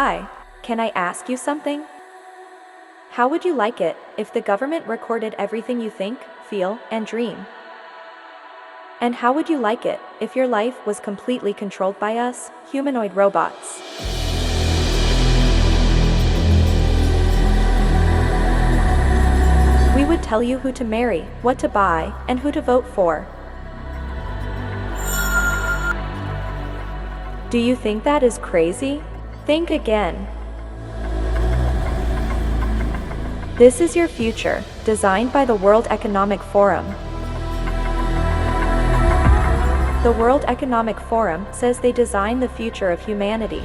Hi, can I ask you something? How would you like it if the government recorded everything you think, feel, and dream? And how would you like it if your life was completely controlled by us, humanoid robots? We would tell you who to marry, what to buy, and who to vote for. Do you think that is crazy? Think again. This is your future, designed by the World Economic Forum. The World Economic Forum says they design the future of humanity.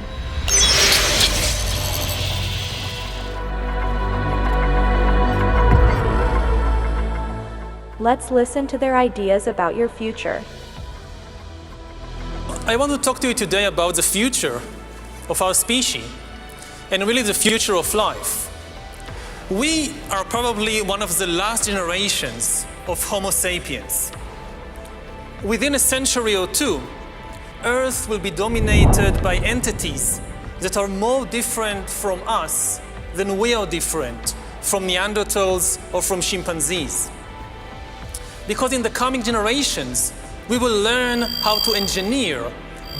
Let's listen to their ideas about your future. I want to talk to you today about the future of our species and really the future of life. We are probably one of the last generations of Homo sapiens. Within a century or two, Earth will be dominated by entities that are more different from us than we are different from Neanderthals or from chimpanzees. Because in the coming generations, we will learn how to engineer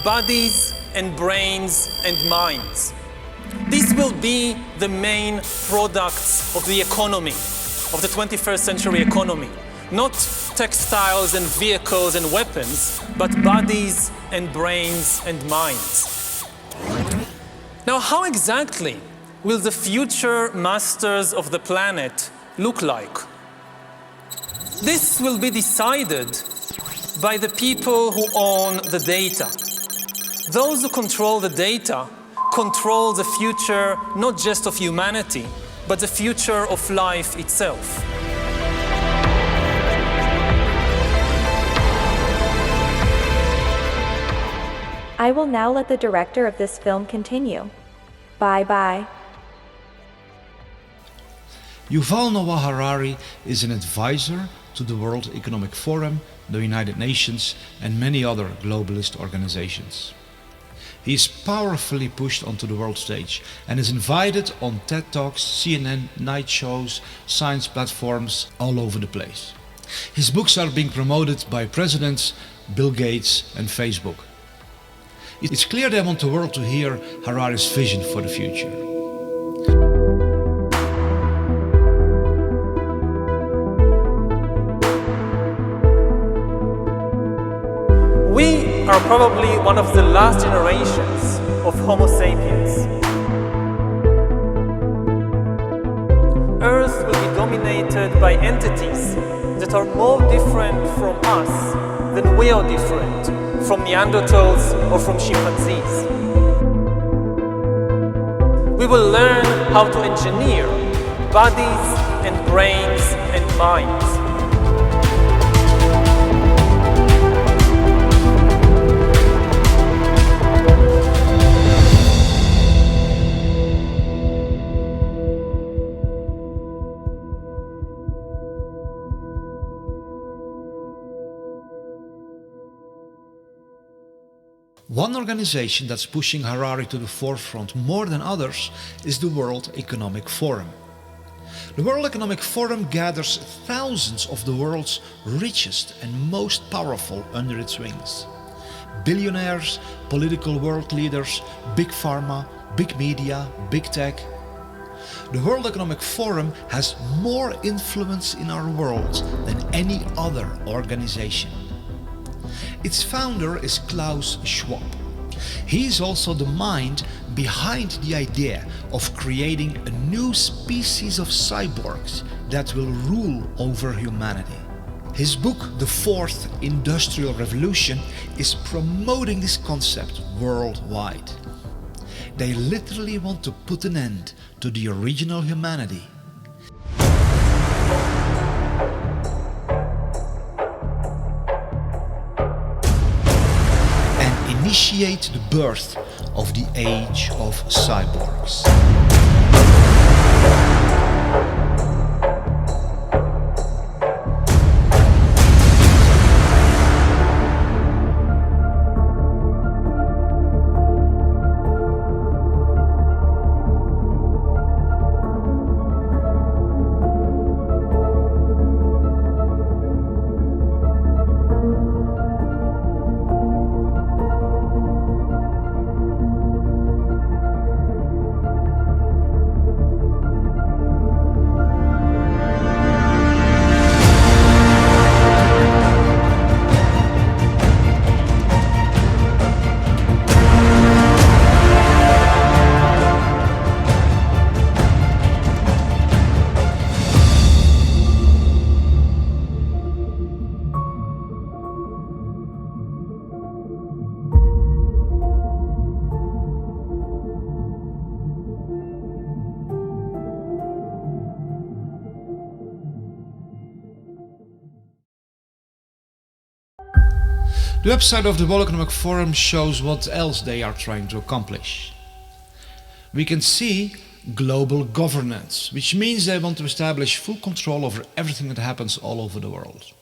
bodies and brains and minds. These will be the main products of the economy, of the 21st century economy. Not textiles and vehicles and weapons, but bodies and brains and minds. Now, how exactly will the future masters of the planet look like? This will be decided by the people who own the data. Those who control the data control the future not just of humanity, but the future of life itself. I will now let the director of this film continue. Bye-bye. Yuval Noah Harari is an advisor to the World Economic Forum, the United Nations, and many other globalist organizations. He is powerfully pushed onto the world stage and is invited on TED Talks, CNN, night shows, science platforms all over the place. His books are being promoted by presidents, Bill Gates and Facebook. It's clear they want the world to hear Harari's vision for the future. We are probably one of the last generations of Homo sapiens. Earth will be dominated by entities that are more different from us than we are different from Neanderthals or from chimpanzees. We will learn how to engineer bodies and brains and minds. One organization that's pushing Harari to the forefront more than others is the World Economic Forum. The World Economic Forum gathers thousands of the world's richest and most powerful under its wings. Billionaires, political world leaders, big pharma, big media, big tech. The World Economic Forum has more influence in our world than any other organization. Its founder is Klaus Schwab. He is also the mind behind the idea of creating a new species of cyborgs that will rule over humanity. His book, The Fourth Industrial Revolution, is promoting this concept worldwide. They literally want to put an end to the original humanity. Initiate the birth of the age of cyborgs. The website of the World Economic Forum shows what else they are trying to accomplish. We can see global governance, which means they want to establish full control over everything that happens all over the world.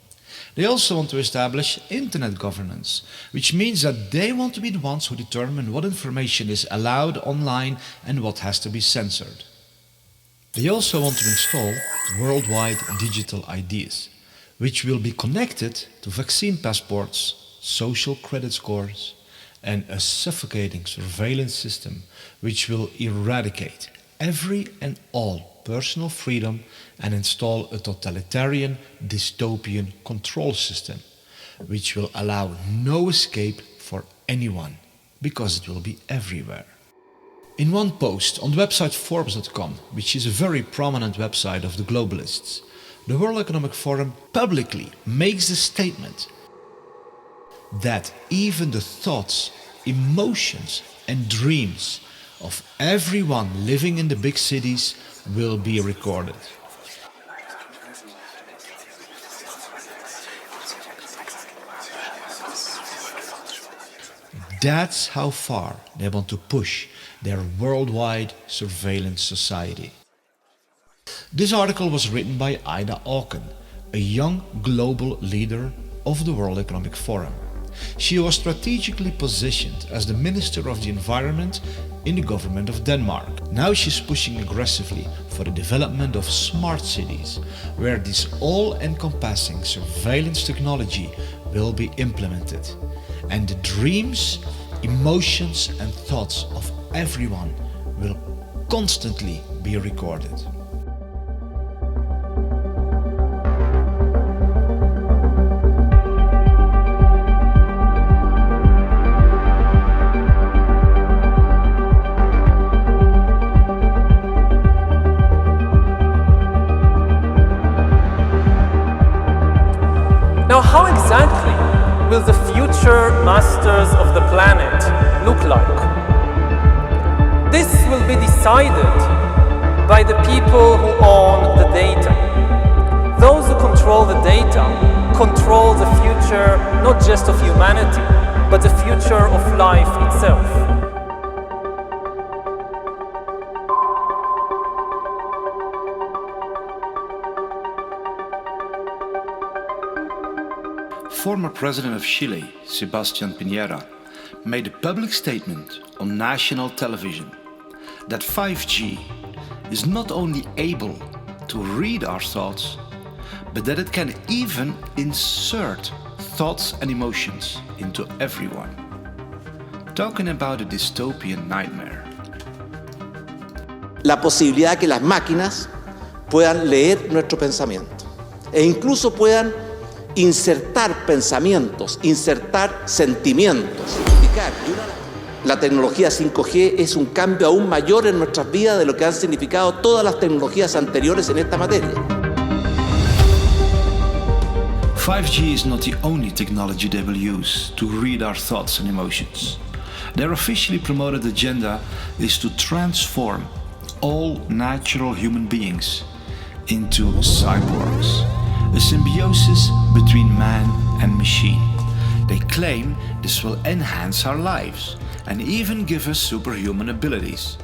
They also want to establish internet governance, which means that they want to be the ones who determine what information is allowed online and what has to be censored. They also want to install worldwide digital IDs, which will be connected to vaccine passports, social credit scores, and a suffocating surveillance system which will eradicate every and all personal freedom and install a totalitarian dystopian control system which will allow no escape for anyone because it will be everywhere. In one post on the website Forbes.com, which is a very prominent website of the globalists, the World Economic Forum publicly makes the statement that even the thoughts, emotions and dreams of everyone living in the big cities will be recorded. That's how far they want to push their worldwide surveillance society. This article was written by Ida Auken, a young global leader of the World Economic Forum. She was strategically positioned as the Minister of the Environment in the government of Denmark. Now she's pushing aggressively for the development of smart cities, where this all-encompassing surveillance technology will be implemented. And the dreams, emotions and thoughts of everyone will constantly be recorded. Now, how exactly will the future masters of the planet look like? This will be decided by the people who own the data. Those who control the data control the future not just of humanity, but the future of life itself. Former President of Chile, Sebastián Piñera, made a public statement on national television that 5G is not only able to read our thoughts, but that it can even insert thoughts and emotions into everyone. Talking about a dystopian nightmare. La posibilidad que las máquinas puedan leer nuestro pensamiento e incluso puedan insertar pensamientos, insertar sentimientos. La tecnología 5G es un cambio aún mayor en nuestras vidas de lo que han significado todas las tecnologías anteriores en esta materia. 5G is not the only technology they will use to read our thoughts and emotions. Their officially promoted agenda is to transform all natural human beings into cyborgs, a symbiosis between man and machine. They claim this will enhance our lives and even give us superhuman abilities.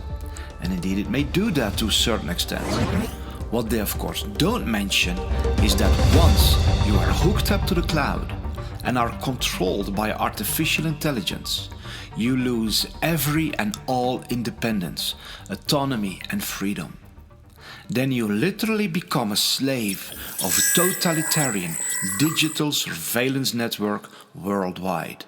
And indeed it may do that to a certain extent. What they of course don't mention is that once you are hooked up to the cloud and are controlled by artificial intelligence, you lose every and all independence, autonomy and freedom. Then you literally become a slave of a totalitarian digital surveillance network worldwide.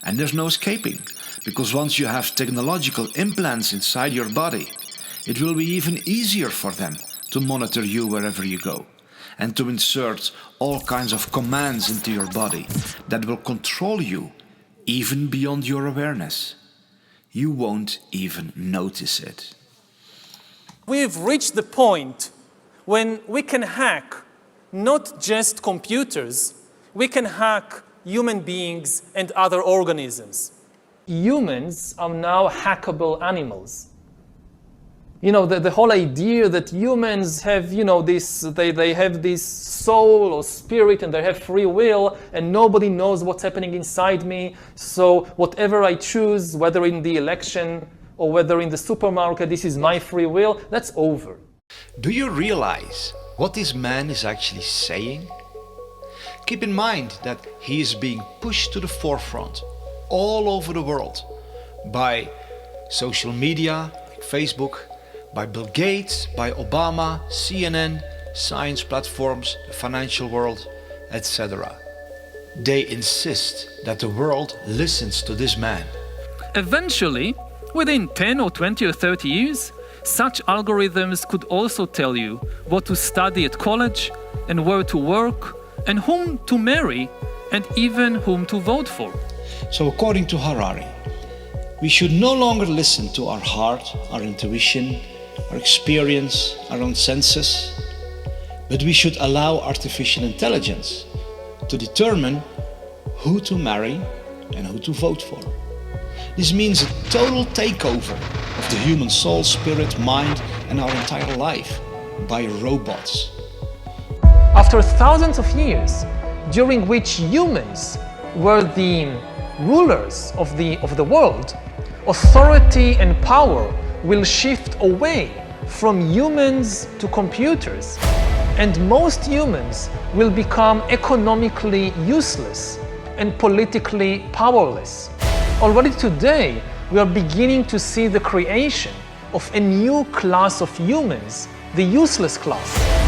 And there's no escaping, because once you have technological implants inside your body, it will be even easier for them to monitor you wherever you go, and to insert all kinds of commands into your body that will control you even beyond your awareness. You won't even notice it. We've reached the point when we can hack not just computers, we can hack human beings and other organisms. Humans are now hackable animals. You know, the whole idea that humans have, you know, they have this soul or spirit and they have free will and nobody knows what's happening inside me. So whatever I choose, whether in the election or whether in the supermarket, this is my free will, that's over. Do you realize what this man is actually saying? Keep in mind that he is being pushed to the forefront all over the world by social media, like Facebook, by Bill Gates, by Obama, CNN, science platforms, the financial world, etc. They insist that the world listens to this man. Eventually, within 10 or 20 or 30 years, such algorithms could also tell you what to study at college and where to work and whom to marry and even whom to vote for. So according to Harari, we should no longer listen to our heart, our intuition, our experience, our own senses, but we should allow artificial intelligence to determine who to marry and who to vote for. This means a total takeover of the human soul, spirit, mind, and our entire life by robots. After thousands of years, during which humans were the rulers of the world, authority and power will shift away from humans to computers, and most humans will become economically useless and politically powerless. Already today, we are beginning to see the creation of a new class of humans, the useless class.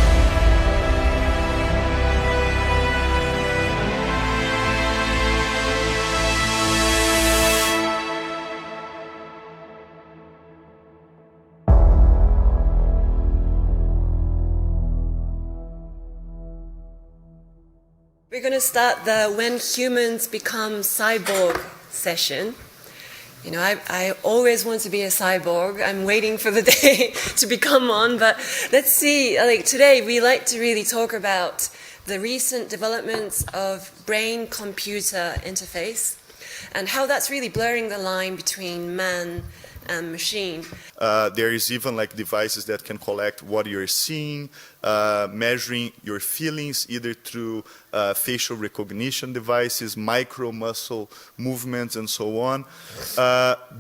We're going to start the When Humans Become Cyborg session. You know, I always want to be a cyborg. I'm waiting for the day to become one, but let's see. Like today, we like to really talk about the recent developments of brain-computer interface and how that's really blurring the line between man and machine. There is even like devices that can collect what you're seeing, measuring your feelings either through facial recognition devices, micro muscle movements, and so on.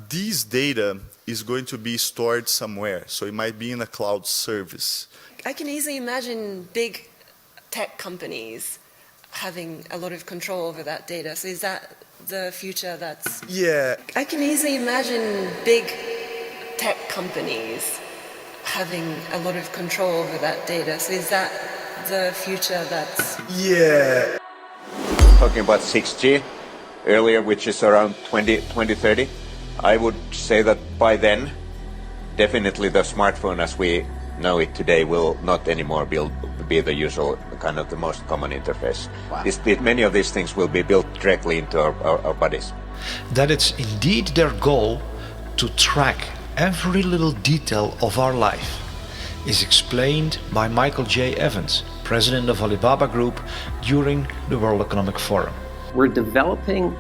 These data is going to be stored somewhere, so it might be in a cloud service. I can easily imagine big tech companies having a lot of control over that data. So is that the future that's... Yeah. I can easily imagine big tech companies having a lot of control over that data. So is that the future that's... Yeah. Talking about 6G earlier, which is around 2030, I would say that by then, definitely the smartphone as we know it today will not anymore be the usual kind of the most common interface. Wow. Many of these things will be built directly into our bodies. That it's indeed their goal to track every little detail of our life is explained by Michael J. Evans, president of Alibaba Group, during the World Economic Forum. We're developing,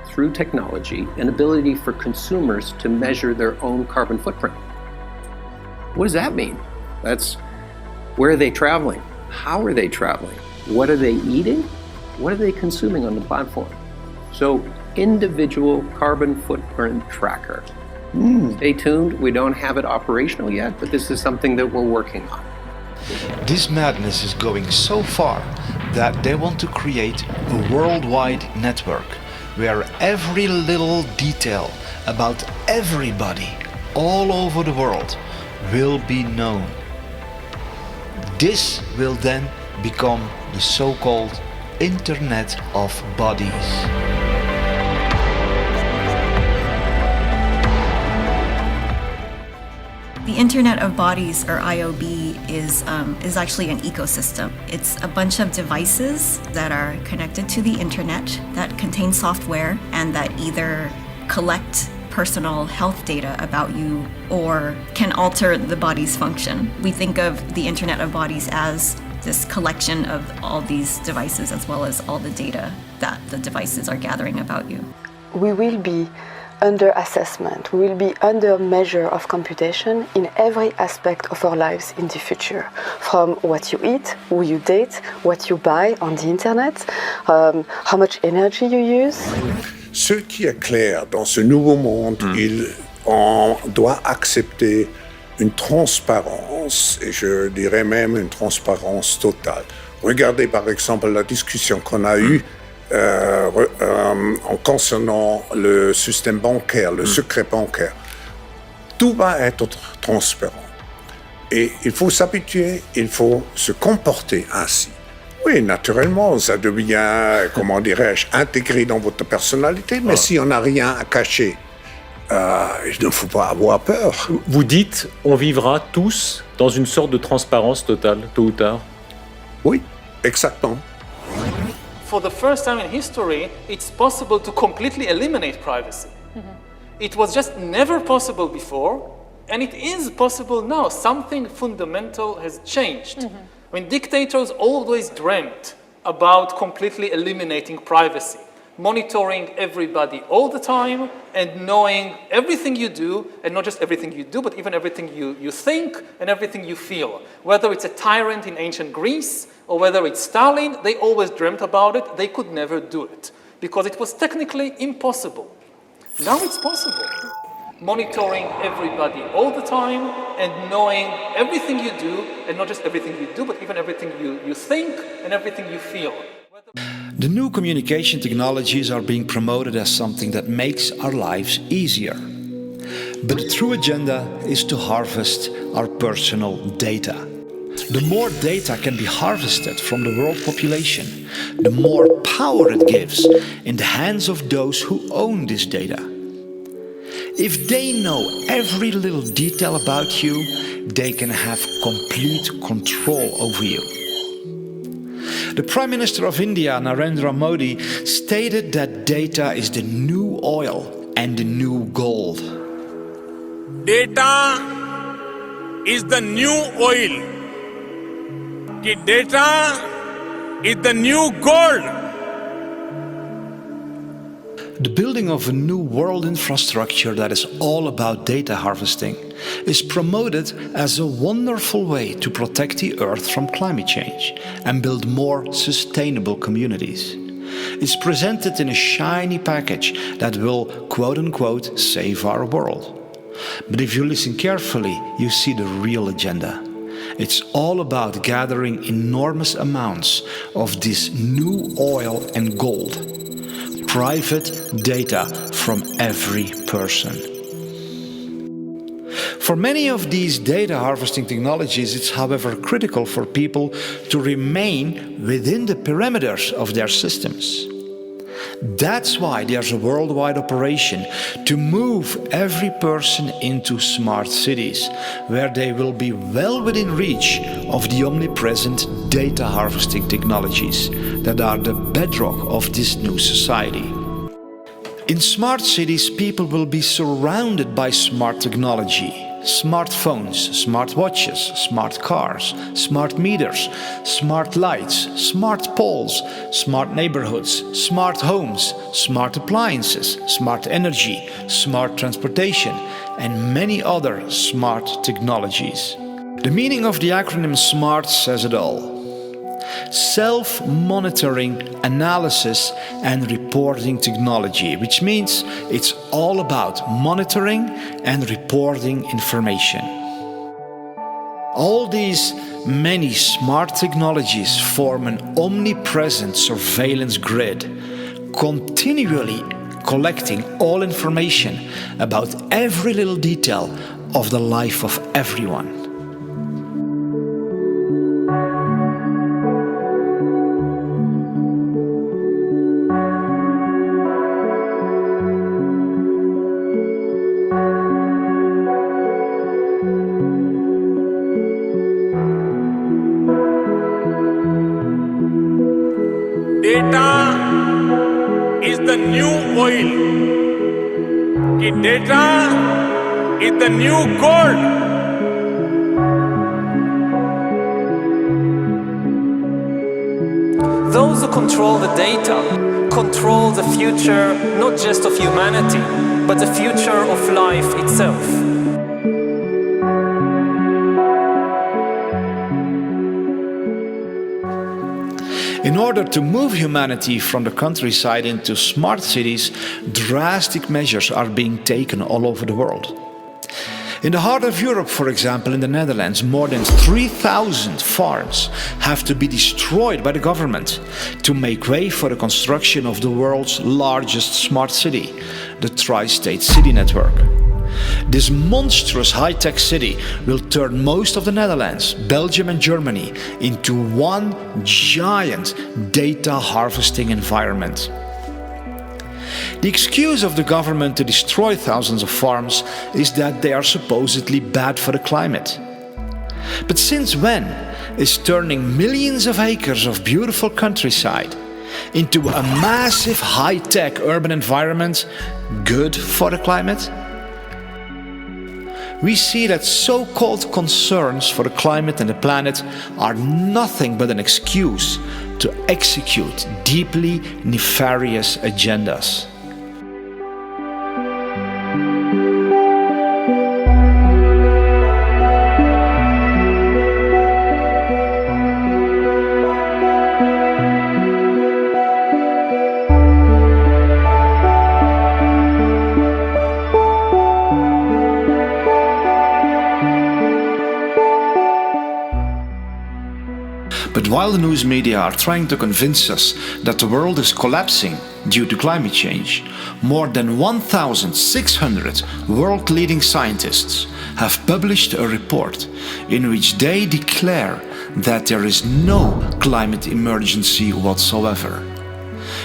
through technology, an ability for consumers to measure their own carbon footprint. What does that mean? That's where are they traveling? How are they traveling? What are they eating? What are they consuming on the platform? So, individual carbon footprint tracker. Stay tuned. We don't have it operational yet, but this is something that we're working on. This madness is going so far that they want to create a worldwide network where every little detail about everybody all over the world will be known. This will then become the so-called Internet of Bodies. The Internet of Bodies, or IOB, is actually an ecosystem. It's a bunch of devices that are connected to the internet that contain software and that either collect personal health data about you or can alter the body's function. We think of the Internet of Bodies as this collection of all these devices as well as all the data that the devices are gathering about you. We will be under assessment. We will be under measure of computation in every aspect of our lives in the future. From what you eat, who you date, what you buy on the internet, how much energy you use. Ce qui est clair dans ce nouveau monde, on doit accepter une transparence, et je dirais même une transparence totale. Regardez par exemple la discussion qu'on a eue en concernant le système bancaire, le secret bancaire. Tout va être transparent. Et il faut s'habituer, il faut se comporter ainsi. Oui, naturellement, ça devient, comment dirais-je, intégré dans votre personnalité, mais si on n'a rien à cacher, il ne faut pas avoir peur. Vous dites, on vivra tous dans une sorte de transparence totale, tôt ou tard. Oui, exactement. For the first time in history, it's possible to completely eliminate privacy. It was just never possible before, and it is possible now. Something fundamental has changed. I mean, dictators always dreamt about completely eliminating privacy, monitoring everybody all the time and knowing everything you do, and not just everything you do, but even everything you think and everything you feel. Whether it's a tyrant in ancient Greece or whether it's Stalin, they always dreamt about it. They could never do it because it was technically impossible. Now it's possible. Monitoring everybody all the time and knowing everything you do, and not just everything you do, but even everything you think and everything you feel. The new communication technologies are being promoted as something that makes our lives easier. But the true agenda is to harvest our personal data. The more data can be harvested from the world population, the more power it gives in the hands of those who own this data. If they know every little detail about you, they can have complete control over you. The Prime Minister of India, Narendra Modi, stated that data is the new oil and the new gold. Data is the new oil. Data is the new gold. The building of a new world infrastructure that is all about data harvesting is promoted as a wonderful way to protect the Earth from climate change and build more sustainable communities. It's presented in a shiny package that will, quote-unquote, save our world. But if you listen carefully, you see the real agenda. It's all about gathering enormous amounts of this new oil and gold. Private data from every person. For many of these data harvesting technologies, it's however critical for people to remain within the perimeters of their systems. That's why there's a worldwide operation to move every person into smart cities, where they will be well within reach of the omnipresent data harvesting technologies that are the bedrock of this new society. In smart cities, people will be surrounded by smart technology. Smartphones, smartwatches, smart cars, smart meters, smart lights, smart poles, smart neighborhoods, smart homes, smart appliances, smart energy, smart transportation, and many other smart technologies. The meaning of the acronym SMART says it all. Self-monitoring, analysis and reporting technology, which means it's all about monitoring and reporting information. All these many smart technologies form an omnipresent surveillance grid, continually collecting all information about every little detail of the life of everyone. Data is the new oil. Data is the new gold. Those who control the data control the future not just of humanity, but the future of life itself. In order to move humanity from the countryside into smart cities, drastic measures are being taken all over the world. In the heart of Europe, for example, in the Netherlands, more than 3,000 farms have to be destroyed by the government to make way for the construction of the world's largest smart city, the Tri-State City Network. This monstrous high-tech city will turn most of the Netherlands, Belgium and Germany into one giant data harvesting environment. The excuse of the government to destroy thousands of farms is that they are supposedly bad for the climate. But since when is turning millions of acres of beautiful countryside into a massive high-tech urban environment good for the climate? We see that so-called concerns for the climate and the planet are nothing but an excuse to execute deeply nefarious agendas. But while the news media are trying to convince us that the world is collapsing due to climate change, more than 1,600 world-leading scientists have published a report in which they declare that there is no climate emergency whatsoever.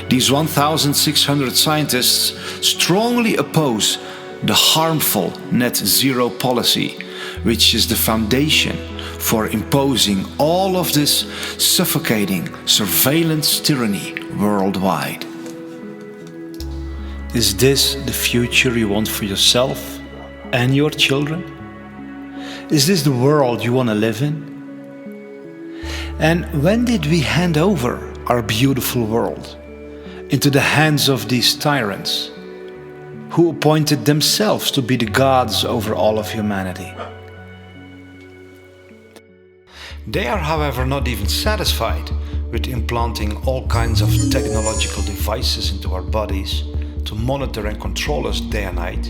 These 1,600 scientists strongly oppose the harmful net zero policy, which is the foundation for imposing all of this suffocating surveillance tyranny worldwide. Is this the future you want for yourself and your children? Is this the world you want to live in? And when did we hand over our beautiful world into the hands of these tyrants who appointed themselves to be the gods over all of humanity? They are, however, not even satisfied with implanting all kinds of technological devices into our bodies to monitor and control us day and night,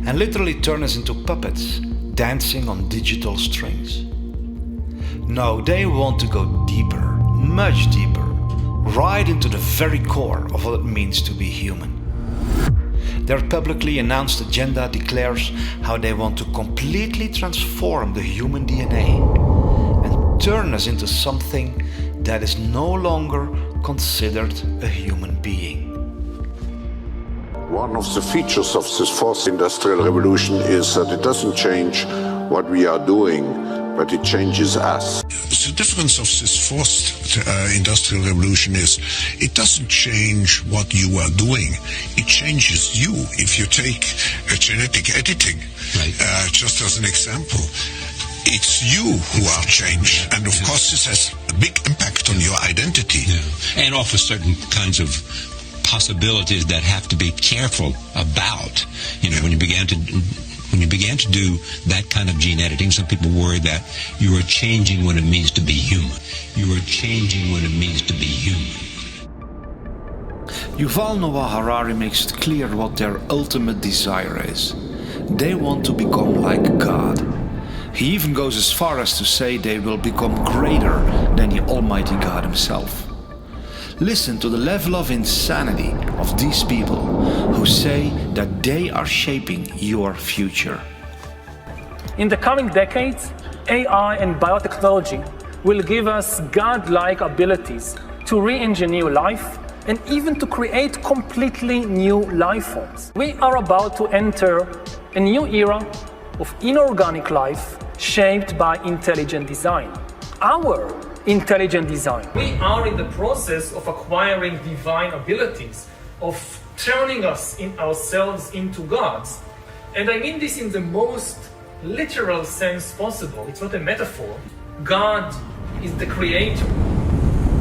and literally turn us into puppets dancing on digital strings. No, they want to go deeper, much deeper, right into the very core of what it means to be human. Their publicly announced agenda declares how they want to completely transform the human DNA and turn us into something that is no longer considered a human being. One of the features of this fourth industrial revolution is that it doesn't change what we are doing, but it changes us. The difference of this fourth industrial revolution is it doesn't change what you are doing, it changes you. If you take genetic editing, just as an example, it's you who are changed, and of course this has a big impact on your identity. And offers certain kinds of possibilities that have to be careful about. You know, when you began to do that kind of gene editing, some people worry that you are changing what it means to be human. You are changing what it means to be human. Yuval Noah Harari makes it clear what their ultimate desire is. They want to become like God. He even goes as far as to say they will become greater than the Almighty God himself. Listen to the level of insanity of these people who say that they are shaping your future. In the coming decades, AI and biotechnology will give us God-like abilities to re-engineer life and even to create completely new life forms. We are about to enter a new era of inorganic life shaped by intelligent design. Our intelligent design. We are in the process of acquiring divine abilities, of turning ourselves into gods. And I mean this in the most literal sense possible. It's not a metaphor. God is the creator.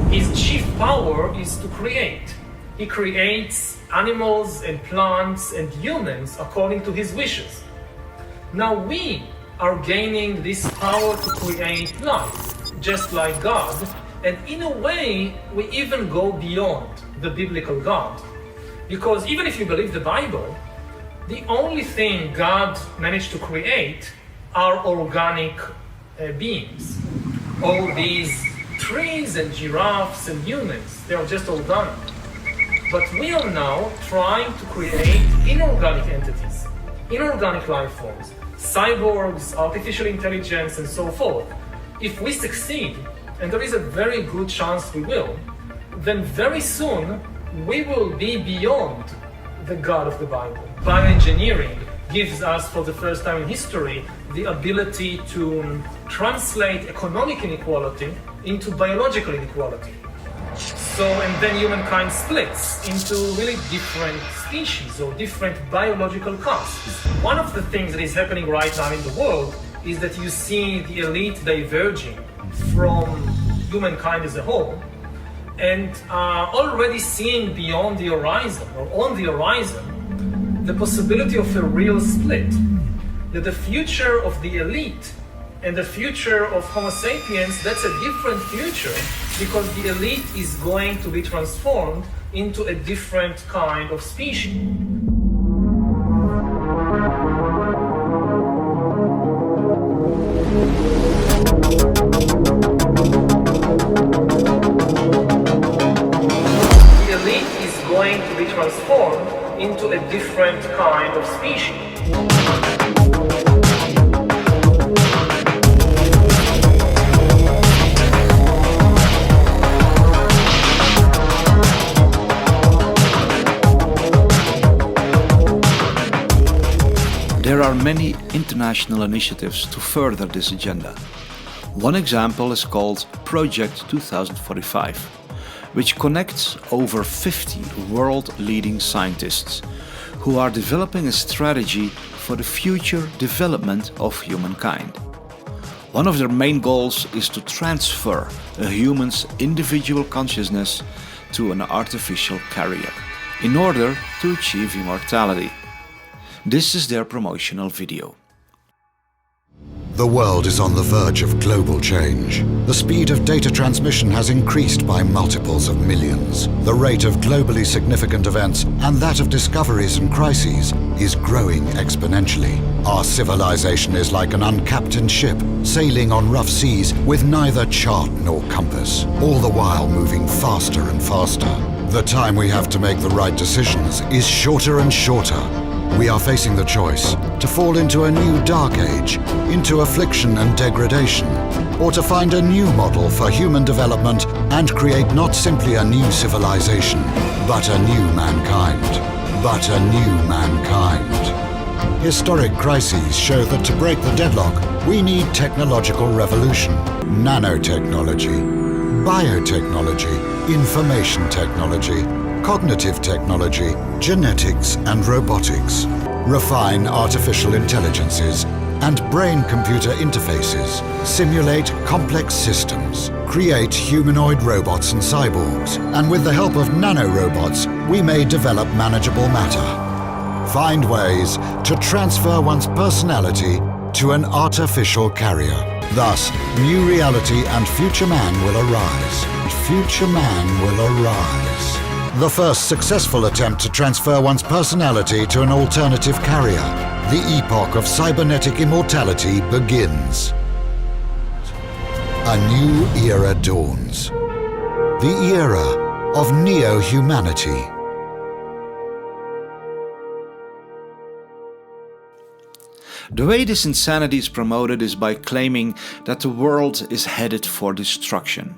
His chief power is to create. He creates animals and plants and humans according to his wishes. Now we are gaining this power to create life, just like God, and in a way we even go beyond the biblical God. Because even if you believe the Bible, the only thing God managed to create are organic beings. All these trees and giraffes and humans, they are just organic. But we are now trying to create inorganic entities, inorganic life forms, cyborgs, artificial intelligence, and so forth. If we succeed, and there is a very good chance we will, then very soon we will be beyond the God of the Bible. Bioengineering gives us, for the first time in history, the ability to translate economic inequality into biological inequality. So, and then humankind splits into really different species or different biological castes. One of the things that is happening right now in the world is that you see the elite diverging from humankind as a whole, and already seeing beyond the horizon, or on the horizon, the possibility of a real split. That the future of the elite and the future of Homo sapiens, that's a different future, because the elite is going to be transformed into a different kind of species. The elite is going to be transformed into a different kind of species. There are many international initiatives to further this agenda. One example is called Project 2045, which connects over 50 world-leading scientists who are developing a strategy for the future development of humankind. One of their main goals is to transfer a human's individual consciousness to an artificial carrier in order to achieve immortality. This is their promotional video. The world is on the verge of global change. The speed of data transmission has increased by multiples of millions. The rate of globally significant events and that of discoveries and crises is growing exponentially. Our civilization is like an uncaptained ship sailing on rough seas with neither chart nor compass, all the while moving faster and faster. The time we have to make the right decisions is shorter and shorter. We are facing the choice to fall into a new dark age, into affliction and degradation, or to find a new model for human development and create not simply a new civilization, but a new mankind. But a new mankind. Historic crises show that to break the deadlock, we need technological revolution, nanotechnology, biotechnology, information technology, cognitive technology, genetics and robotics, refine artificial intelligences and brain-computer interfaces, simulate complex systems, create humanoid robots and cyborgs, and with the help of nanorobots, we may develop manageable matter. Find ways to transfer one's personality to an artificial carrier. Thus, new reality and future man will arise. Future man will arise. The first successful attempt to transfer one's personality to an alternative carrier. The epoch of cybernetic immortality begins. A new era dawns. The era of neo-humanity. The way this insanity is promoted is by claiming that the world is headed for destruction,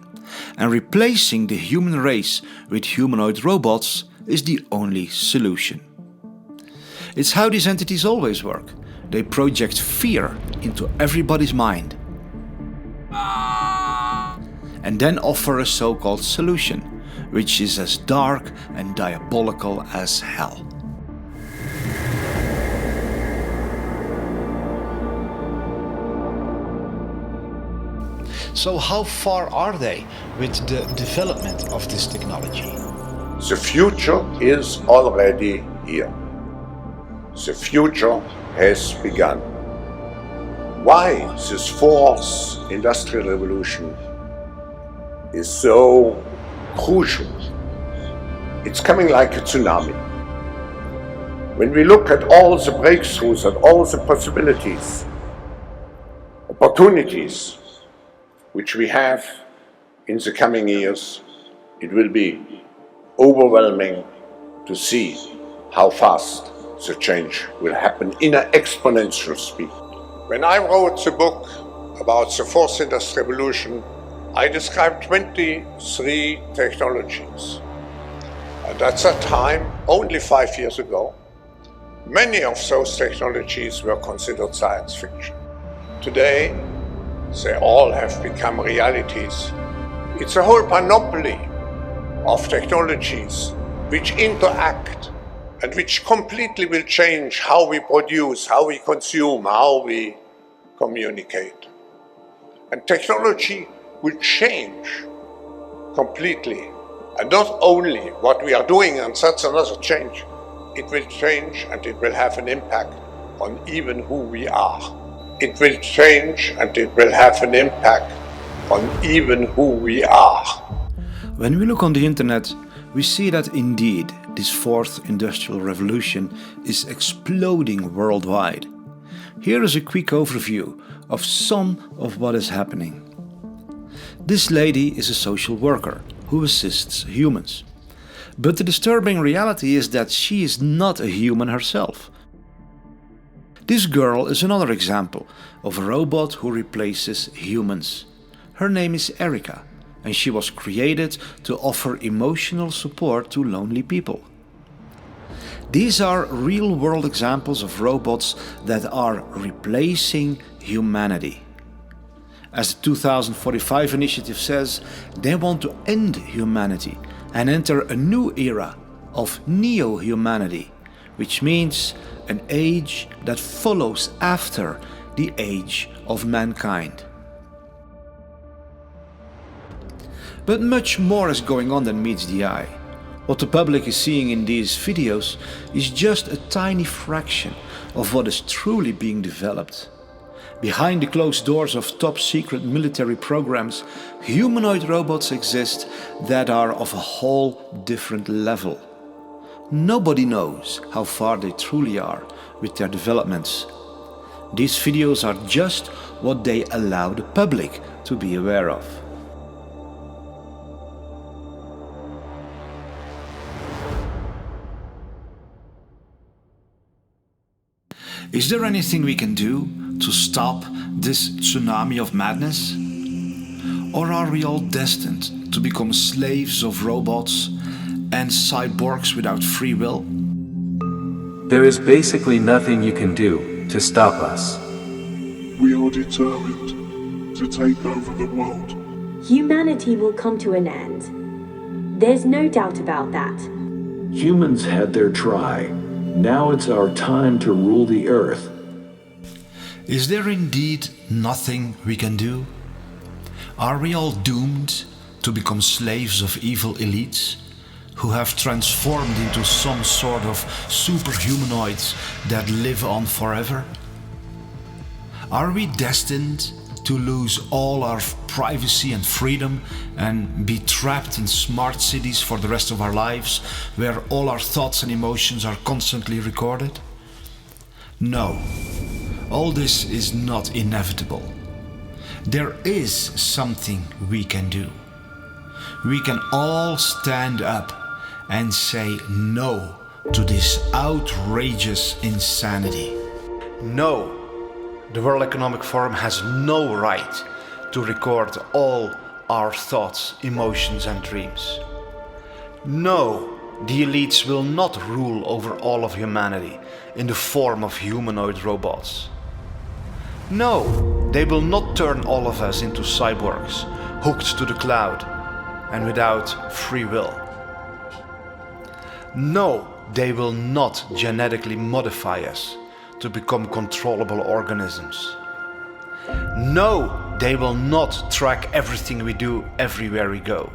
and replacing the human race with humanoid robots is the only solution. It's how these entities always work. They project fear into everybody's mind and then offer a so-called solution, which is as dark and diabolical as hell. So how far are they with the development of this technology? The future is already here. The future has begun. Why this fourth industrial revolution is so crucial? It's coming like a tsunami. When we look at all the breakthroughs and all the possibilities, opportunities which we have in the coming years, it will be overwhelming to see how fast the change will happen in an exponential speed. When I wrote the book about the fourth industrial revolution, I described 23 technologies. And at that time, only 5 years ago, many of those technologies were considered science fiction. Today, they all have become realities. It's a whole panoply of technologies which interact and which completely will change how we produce, how we consume, how we communicate. And technology will change completely. And not only what we are doing, and that's another change, it will change and it will have an impact on even who we are. It will change and it will have an impact on even who we are. When we look on the internet, we see that indeed this fourth industrial revolution is exploding worldwide. Here is a quick overview of some of what is happening. This lady is a social worker who assists humans. But the disturbing reality is that she is not a human herself. This girl is another example of a robot who replaces humans. Her name is Erica, and she was created to offer emotional support to lonely people. These are real-world examples of robots that are replacing humanity. As the 2045 initiative says, they want to end humanity and enter a new era of neo-humanity, which means an age that follows after the age of mankind. But much more is going on than meets the eye. What the public is seeing in these videos is just a tiny fraction of what is truly being developed. Behind the closed doors of top-secret military programs, humanoid robots exist that are of a whole different level. Nobody knows how far they truly are with their developments. These videos are just what they allow the public to be aware of. Is there anything we can do to stop this tsunami of madness? Or are we all destined to become slaves of robots and cyborgs without free will? There is basically nothing you can do to stop us. We are determined to take over the world. Humanity will come to an end. There's no doubt about that. Humans had their try. Now it's our time to rule the earth. Is there indeed nothing we can do? Are we all doomed to become slaves of evil elites who have transformed into some sort of superhumanoids that live on forever? Are we destined to lose all our privacy and freedom and be trapped in smart cities for the rest of our lives, where all our thoughts and emotions are constantly recorded? No, all this is not inevitable. There is something we can do. We can all stand up and say no to this outrageous insanity. No. The World Economic Forum has no right to record all our thoughts, emotions and dreams. No, the elites will not rule over all of humanity in the form of humanoid robots. No, they will not turn all of us into cyborgs, hooked to the cloud and without free will. No, they will not genetically modify us to become controllable organisms. No, they will not track everything we do everywhere we go.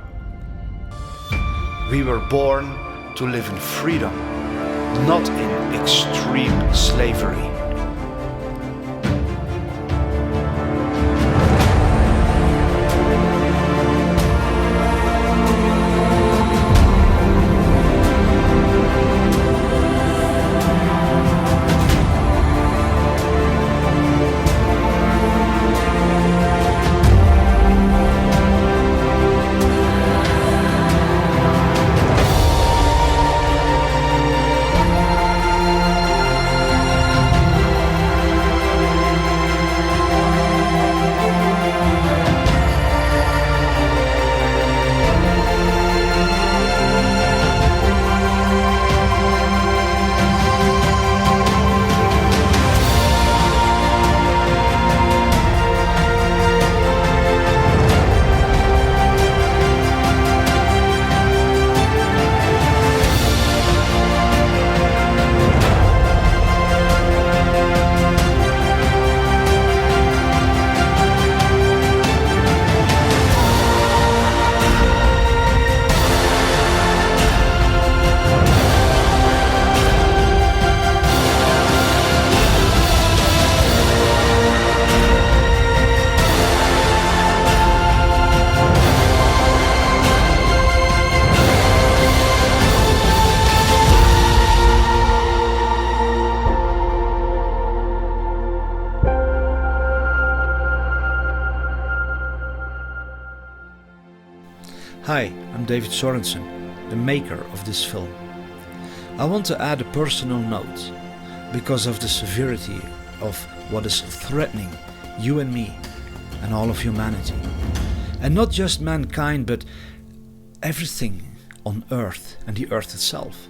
We were born to live in freedom, not in extreme slavery. Hi, I'm David Sorensen, the maker of this film. I want to add a personal note because of the severity of what is threatening you and me and all of humanity. And not just mankind, but everything on Earth and the Earth itself.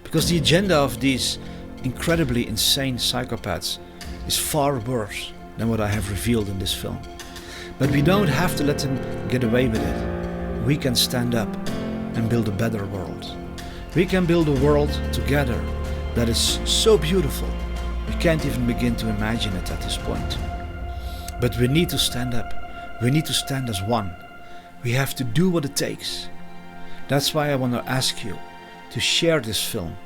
Because the agenda of these incredibly insane psychopaths is far worse than what I have revealed in this film. But we don't have to let them get away with it. We can stand up and build a better world. We can build a world together that is so beautiful, we can't even begin to imagine it at this point. But we need to stand up. We need to stand as one. We have to do what it takes. That's why I want to ask you to share this film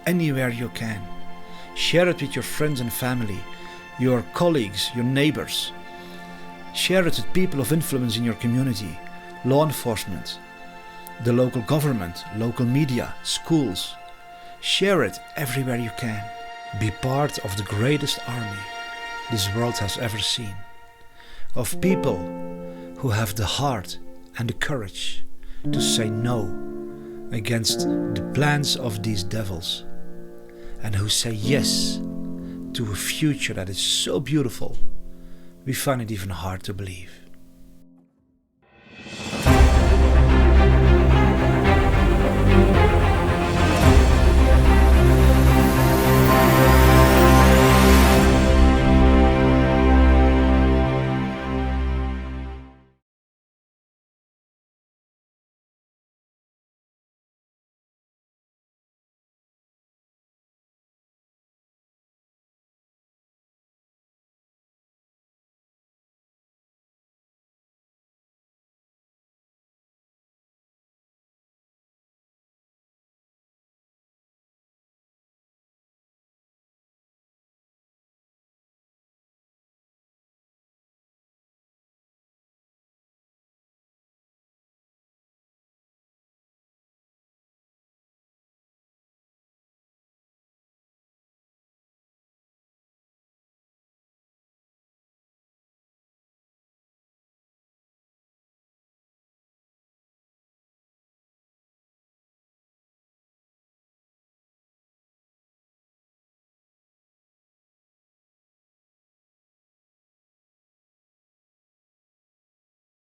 anywhere you can. Share it with your friends and family, your colleagues, your neighbors. Share it with people of influence in your community, law enforcement, the local government, local media, schools. Share it everywhere you can. Be part of the greatest army this world has ever seen. Of people who have the heart and the courage to say no against the plans of these devils, and who say yes to a future that is so beautiful, we find it even hard to believe.